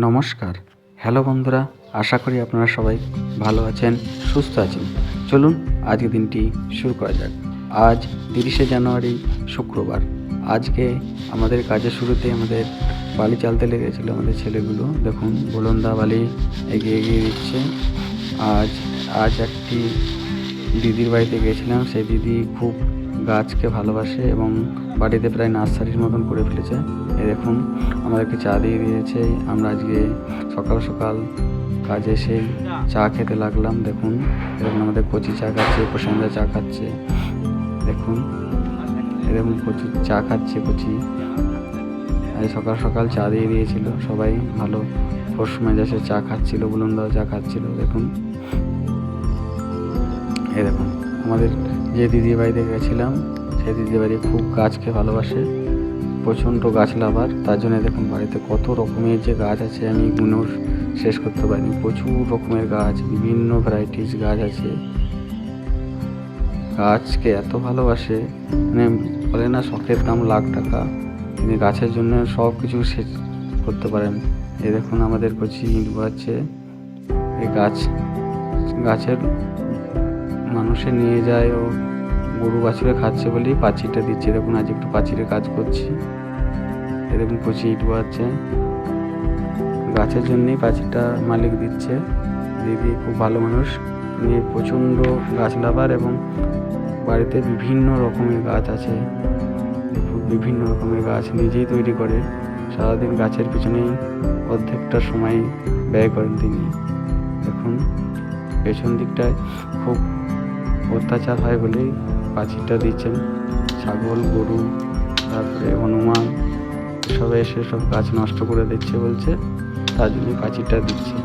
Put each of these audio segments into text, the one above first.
নমস্কার, হ্যালো বন্ধুরা, আশা করি আপনারা সবাই ভালো আছেন, সুস্থ আছেন। চলুন আজকে দিনটি শুরু করা যাক। আজ 30শে জানুয়ারি, শুক্রবার। আজকে আমাদের কাজের শুরুতে আমাদের বালি চালতে লেগেছিলো আমাদের ছেলেগুলো। দেখুন বুলন্দা বালি এগিয়ে দিচ্ছে। আজ একটি দিদির বাড়িতে গিয়েছিলাম। সেই দিদি খুব গাছকে ভালোবাসে এবং বাড়িতে প্রায় নার্সারির মতন করে ফেলেছে। দেখুন আমাদেরকে চা দিয়ে দিয়েছে। আমরা আজকে সকাল সকাল কাজে সেই চা খেতে লাগলাম। দেখুন আমাদের কচি চা খাচ্ছে, প্রশান্ত চা খাচ্ছে। দেখুন কচি চা খাচ্ছে কচি। আজ সকাল সকাল চা দিয়ে দিয়েছিল, সবাই ভালো ফোর্স মেজাজে চা খাচ্ছিল, বুলন্দাও চা খাচ্ছিল। দেখুন দেখুন আমাদের যে দিদির বাড়িতে গেছিলাম, সেই দিদির বাড়ি খুব গাছকে ভালোবাসে, প্রচণ্ড গাছ লাভার। তার জন্য দেখুন বাড়িতে কত রকমের যে গাছ আছে আমি গুনেও শেষ করতে পারিনি। প্রচুর রকমের গাছ, বিভিন্ন ভ্যারাইটিস গাছ আছে। গাছকে এত ভালোবাসে, মানে বলে না শখের দাম লাখ টাকা। তিনি গাছের জন্য সব কিছু শেষ করতে পারেন। এই দেখুন আমাদের কচি ইট বাচ্ছে। এই গাছের মানুষে নিয়ে যায় ও গরু বাছুরে খাচ্ছে বলেই পাঁচিরটা দিচ্ছে। দেখুন আজ একটু পাঁচিরের কাজ করছি। এরকম কচি ইট বাচ্ছে, গাছের জন্যই পাঁচিরটা মালিক দিচ্ছে। দিদি খুব ভালো মানুষ, তিনি প্রচণ্ড গাছ লাভার এবং বাড়িতে বিভিন্ন রকমের গাছ আছে। বিভিন্ন রকমের গাছ নিজেই তৈরি করে, সারাদিন গাছের পিছনেই অর্ধেকটা সময় ব্যয় করেন তিনি। দেখুন পেছন দিকটায় খুব অত্যাচার হয় বলেই পাঁচিরটা দিচ্ছেন। ছাগল, গরু, তারপরে হনুমান সব এসে সব গাছ নষ্ট করে দিচ্ছে বলছে, তার জন্যই পাঁচিরটা দিচ্ছে।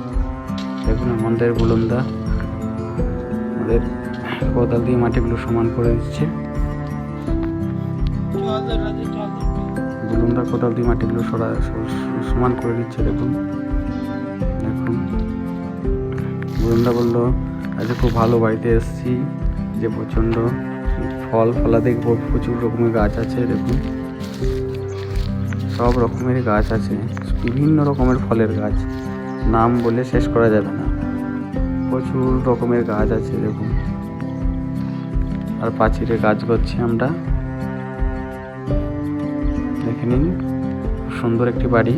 দেখুন আমাদের বুলন্দা আমাদের কোদাল দিয়ে মাটিগুলো সমান করে দিচ্ছে। বুলন্দা কোদাল দিয়ে মাটিগুলো সমান করে দিচ্ছে। দেখুন বুলন্দা বললো আজকে খুব ভালো বাড়িতে এসেছি, যে প্রচণ্ড ফলাতে প্রচুর রকমের গাছ আছে। দেখুন সব রকমের গাছ আছে, বিভিন্ন রকমের ফলের গাছ, নাম বলে শেষ করা যাবে না। প্রচুর রকমের গাছ আছে দেখুন। আর পাঁচিরে কাজ করছি আমরা, দেখে নিন। খুব সুন্দর একটি বাড়ি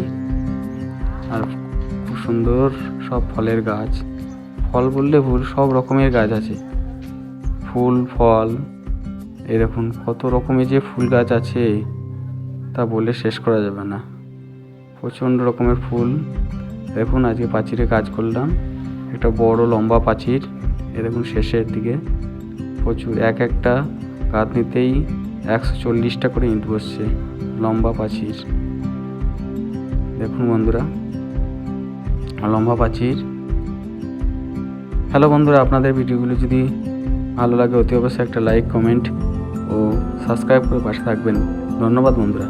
আর খুব সুন্দর সব ফলের গাছ। ফল বললে ভুল, সব রকমের গাছ আছে, ফুল ফল। এই দেখুন কত রকমের যে ফুল গাছ আছে তা বলে শেষ করা যাবে না। প্রচণ্ড রকমের ফুল। দেখুন আজকে পাঁচিরে কাজ করলাম, একটা বড় লম্বা পাঁচির। এ দেখুন শেষের দিকে প্রচুর, একটা কাঠ নিতেই 140টা করে ইট বসছে, লম্বা পাঁচির। দেখুন বন্ধুরা লম্বা পাঁচির। হ্যালো বন্ধুরা, আপনাদের ভিডিওগুলো যদি ভালো লাগে অতি অবশ্যই একটা লাইক, কমেন্ট ও সাবস্ক্রাইব করে পাশে থাকবেন। ধন্যবাদ বন্ধুরা।